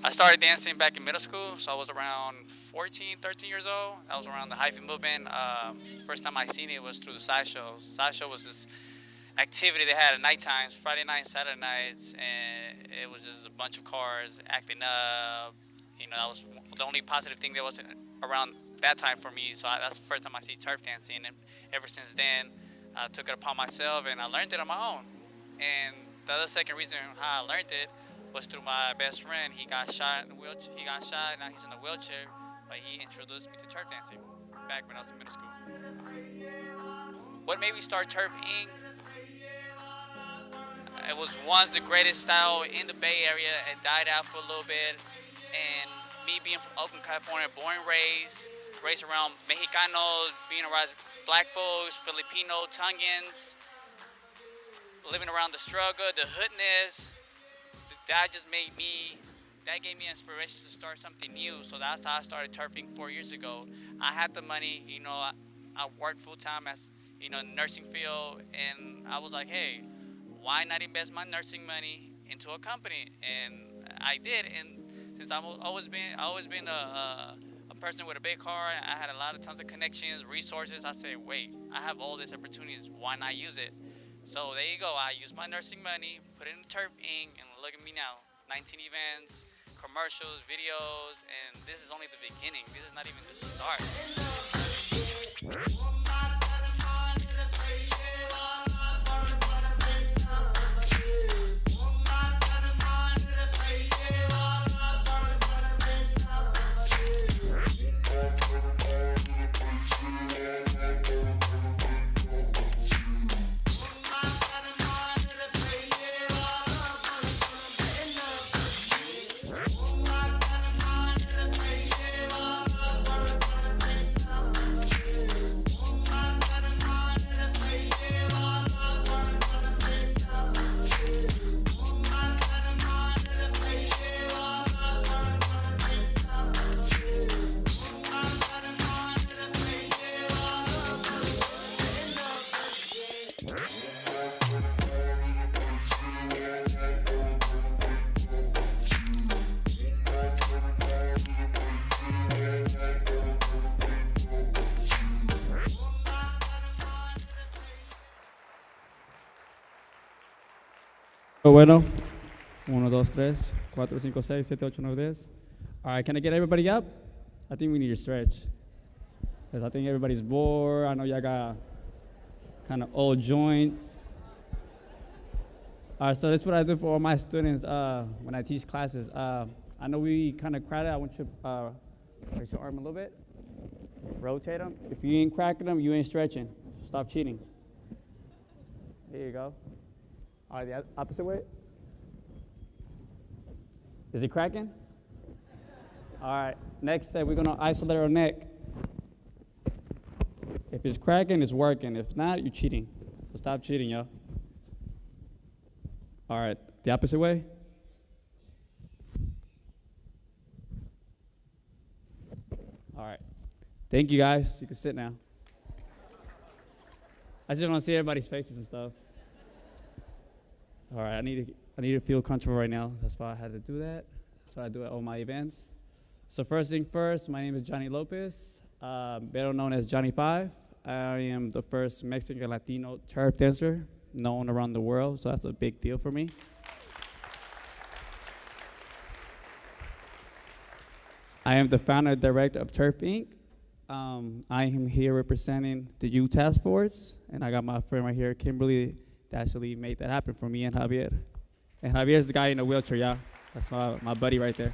I started dancing back in middle school, so I was around 14, 13 years old. I was around the hyphen movement. First time I seen it was through the sideshow. Sideshow was this activity they had at night times, Friday nights, Saturday nights, and it was just a bunch of cars acting up. That was the only positive thing that was around that time for me. So that's the first time I see turf dancing, and ever since then, I took it upon myself and I learned it on my own. And the other second reason how I learned it was through my best friend. He got shot in the wheelchair. He got shot, and now he's in a wheelchair. But he introduced me to turf dancing back when I was in middle school. What made me start Turf Inc. It was once the greatest style in the Bay Area. It died out for a little bit, and me being from Oakland, California, born and raised around Mexicanos, being around black folks, Filipino, Tongans, living around the struggle, the hoodness. That just made me. That gave me inspiration to start something new. So that's how I started turfing 4 years ago. I had the money, I worked full time as nursing field, and I was like, hey, why not invest my nursing money into a company? And I did. And since I've always been a person with a big heart, I had a lot of tons of connections, resources. I said, wait, I have all these opportunities. Why not use it? So there you go. I used my nursing money, put it in Turf Inc., and look at me now. 19 events, commercials, videos, and this is only the beginning. This is not even the start. Bueno, uno, dos, tres, cuatro, cinco, seis, siete, ocho, nueve, 10. All right, can I get everybody up? I think we need to stretch. Because I think everybody's bored. I know y'all got kind of old joints. All right, so that's what I do for all my students when I teach classes. I know we kind of crowded. I want you to raise your arm a little bit. Rotate them. If you ain't cracking them, you ain't stretching. So stop cheating. There you go. All right, the opposite way. Is it cracking? All right, next step, we're gonna isolate our neck. If it's cracking, it's working. If not, you're cheating. So stop cheating, yo. All right, the opposite way. All right, thank you guys. You can sit now. I just want to see everybody's faces and stuff. All right, I need to feel comfortable right now. That's why I had to do that. So I do it at all my events. So first thing first, my name is Johnny Lopez, better known as Johnny 5. I am the first Mexican Latino turf dancer known around the world, so that's a big deal for me. I am the founder and director of Turf Inc. I am here representing the youth task force, and I got my friend right here, Kimberly, that actually made that happen for me and Javier. And Javier's the guy in the wheelchair, yeah. That's my buddy right there.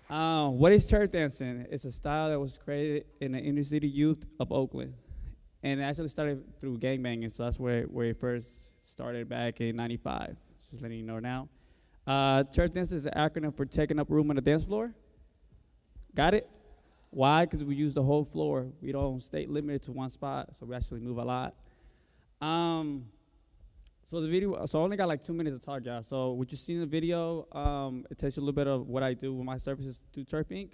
What is turf dancing? It's a style that was created in the inner city youth of Oakland. And it actually started through gangbanging, so that's where it first started back in '95. Just letting you know now. Turf dance is an acronym for taking up room on the dance floor. Got it? Why? Because we use the whole floor. We don't stay limited to one spot, so we actually move a lot. So the video, so I only got like 2 minutes to talk, y'all. So what you see in the video, it tells you a little bit of what I do with my services through Turf Inc.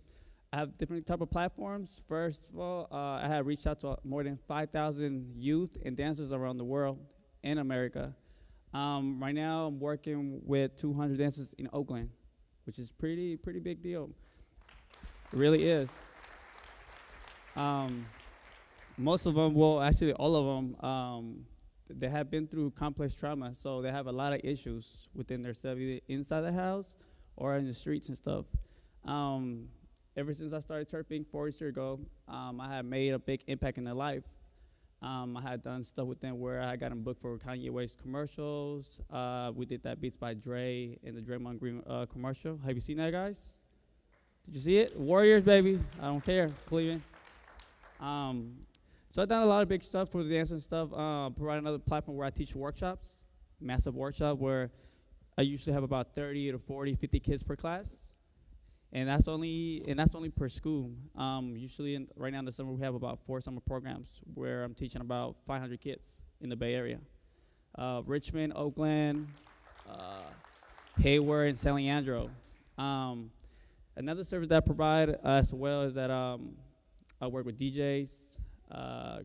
I have different type of platforms. First of all, I have reached out to more than 5,000 youth and dancers around the world in America. Right now, I'm working with 200 dancers in Oakland, which is pretty big deal. It really is. Um, Most of them, well, actually all of them, they have been through complex trauma, so they have a lot of issues within their self, either inside the house or in the streets and stuff. Um, Ever since I started turfing 4 years ago, I have made a big impact in their life. I had done stuff with them where I got them booked for Kanye West commercials. We did that Beats by Dre in the Draymond Green commercial. Have you seen that, guys? Did you see it? Warriors, baby. I don't care. Cleveland. Um, so I've done a lot of big stuff for the dance and stuff. Provide another platform where I teach workshops, massive workshop where I usually have about 30 to 40, 50 kids per class, and that's only per school. Usually, right now in the summer, we have about 4 summer programs where I'm teaching about 500 kids in the Bay Area, Richmond, Oakland, uh, Hayward, and San Leandro. Um, Another service that I provide as well is that I work with DJs,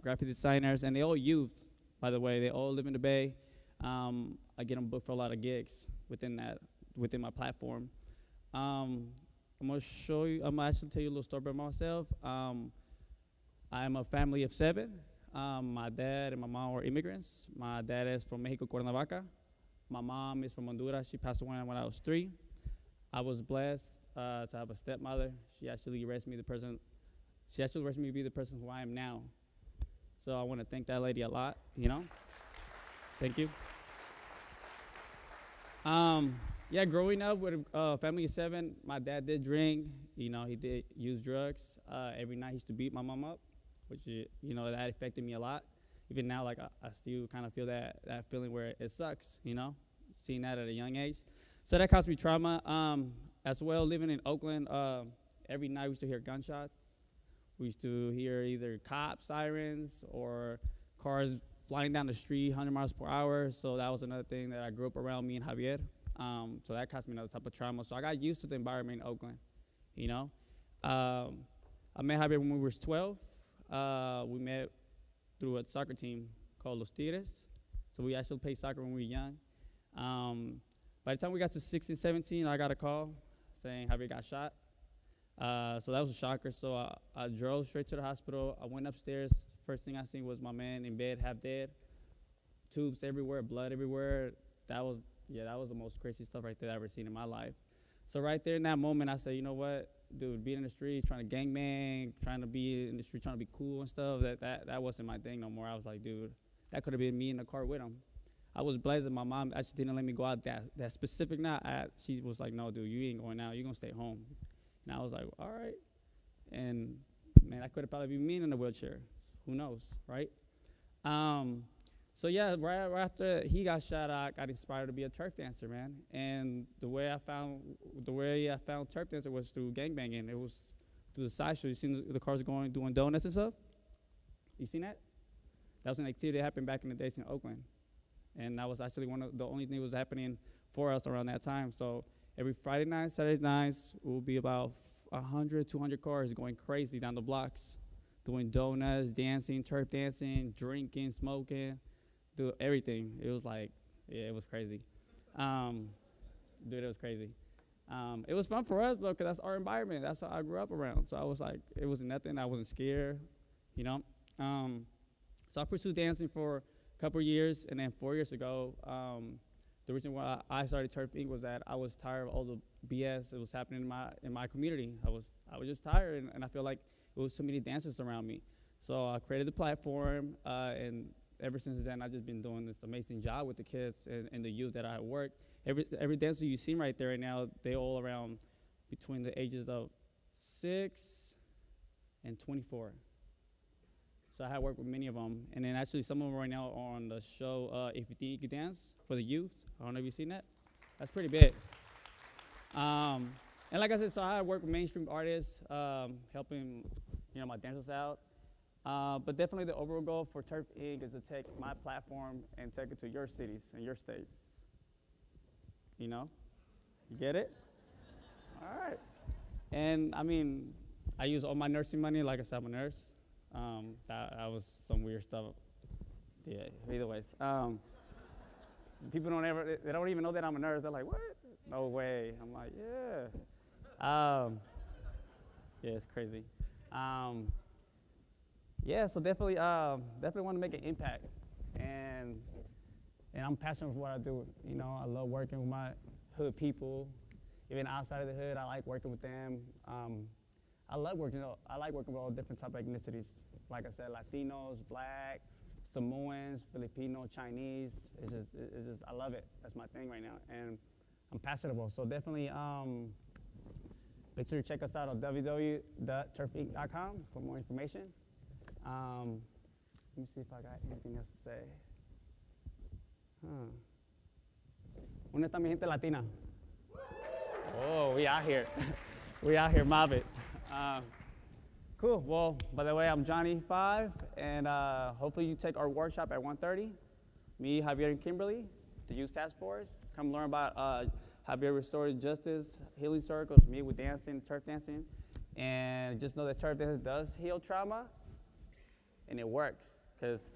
graphic designers, and they all youth, by the way. They all live in the Bay. I get them booked for a lot of gigs within my platform. Um, I'm gonna actually tell you a little story about myself. I am a family of 7. My dad and my mom were immigrants. My dad is from Mexico, Cuernavaca. My mom is from Honduras. She passed away when I was 3. I was blessed to have a stepmother. She actually raised me to be the person who I am now. So I want to thank that lady a lot, Thank you. Yeah, growing up with a family of 7, my dad did drink. He did use drugs. Every night he used to beat my mom up, which, that affected me a lot. Even now, like, I still kind of feel that feeling where it sucks, seeing that at a young age. So that caused me trauma. As well, living in Oakland, every night we used to hear gunshots. We used to hear either cop sirens or cars flying down the street 100 miles per hour. So that was another thing that I grew up around, me and Javier. So that caused me another type of trauma. So I got used to the environment in Oakland, I met Javier when we were 12. We met through a soccer team called Los Tigres. So we actually played soccer when we were young. By the time we got to 16, 17, I got a call saying Javier got shot. So that was a shocker. So I drove straight to the hospital. I went upstairs. First thing I seen was my man in bed, half dead. Tubes everywhere, blood everywhere. That was the most crazy stuff right there I've ever seen in my life. So right there in that moment, I said, you know what, dude, being in the streets, trying to gangbang, trying to be in the street, trying to be cool and stuff, that wasn't my thing no more. I was like, dude, that could have been me in the car with him. I was blessed that my mom actually didn't let me go out that specific night. She was like, no, dude, you ain't going out. You're going to stay home. And I was like, all right. And, man, that could have probably been me in a wheelchair. Who knows, right? So, yeah, right after he got shot, I got inspired to be a turf dancer, man. And the way I found turf dancer was through gangbanging. It was through the sideshow. You seen the cars doing donuts and stuff? You seen that? That was an activity that happened back in the days in Oakland. And that was actually one of the only things that was happening for us around that time. So every Friday night, Saturday nights, it will be about 100, 200 cars going crazy down the blocks, doing donuts, dancing, turf dancing, drinking, smoking, do everything. It was like, yeah, it was crazy. Dude, it was crazy. It was fun for us, though, because that's our environment. That's how I grew up around. So I was like, it wasn't nothing. I wasn't scared, So I pursued dancing for a couple of years, and then 4 years ago, the reason why I started TURFinc was that I was tired of all the BS that was happening in my community. I was just tired, and I feel like it was so many dancers around me. So I created the platform, and ever since then, I've just been doing this amazing job with the kids and the youth that I work. Every dancer you see right there right now, they all around between the ages of 6 and 24. So I have worked with many of them. And then actually some of them right now are on the show If You Think You Can Dance for the youth. I don't know if you've seen that. That's pretty big. And like I said, so I work with mainstream artists, helping my dancers out. But definitely the overall goal for TURFinc is to take my platform and take it to your cities and your states. You get it? All right. And I mean, I use all my nursing money. Like I said, I'm a nurse. That was some weird stuff. Yeah, either ways. People they don't even know that I'm a nurse. They're like, what? No way. I'm like, yeah. Yeah, it's crazy. Um, yeah, so definitely want to make an impact, and I'm passionate for what I do. You know, I love working with my hood people. Even outside of the hood, I like working with them. I like working with all different type of ethnicities. Like I said, Latinos, Black, Samoans, Filipino, Chinese. It's just, I love it. That's my thing right now, and I'm passionate about. So definitely, make sure you check us out on www.turfinc.com for more information. Let me see if I got anything else to say. ¿Dónde está mi gente latina? Oh, we out here. We out here mobbing. Cool. Well, by the way, I'm Johnny 5, and hopefully you take our workshop at 1:30. Me, Javier, and Kimberly, the Youth Task Force. Come learn about Javier Restorative Justice, Healing Circles, me with dancing, turf dancing. And just know that turf dance does heal trauma, and it works. Because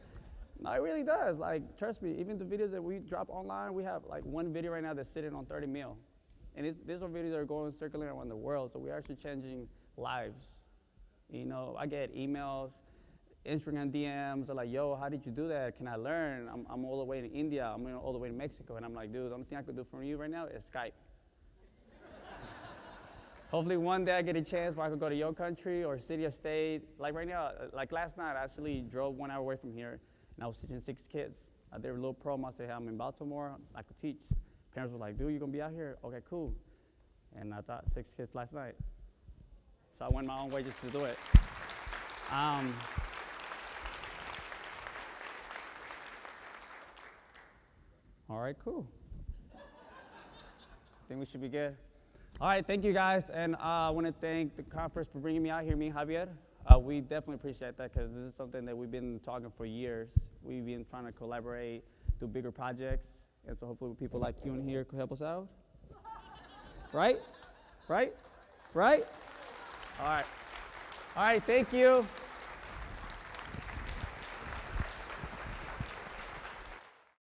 no, it really does. Like, trust me, even the videos that we drop online, we have like one video right now that's sitting on 30 mil. And these are videos that are going circulating around the world, so we're actually changing lives. You know, I get emails, Instagram DMs are like, yo, how did you do that? Can I learn? I'm all the way in India, I'm all the way to Mexico, and I'm like, dude, the only thing I could do for you right now is Skype. Hopefully one day I get a chance where I could go to your country or city or state. Like right now, like last night, I actually drove 1 hour away from here, and I was teaching 6 kids. I did a little promo. I said, hey, I'm in Baltimore, I could teach. Parents were like, dude, you gonna be out here? Okay, cool. And I taught 6 kids last night. So I went my own way just to do it. All right, cool. I think we should be good. All right, thank you guys. And I want to thank the conference for bringing me out here, me and Javier. We definitely appreciate that because this is something that we've been talking for years. We've been trying to collaborate, do bigger projects. And so hopefully people like you in here could help us out. Right? Right? Right? All right. All right, thank you.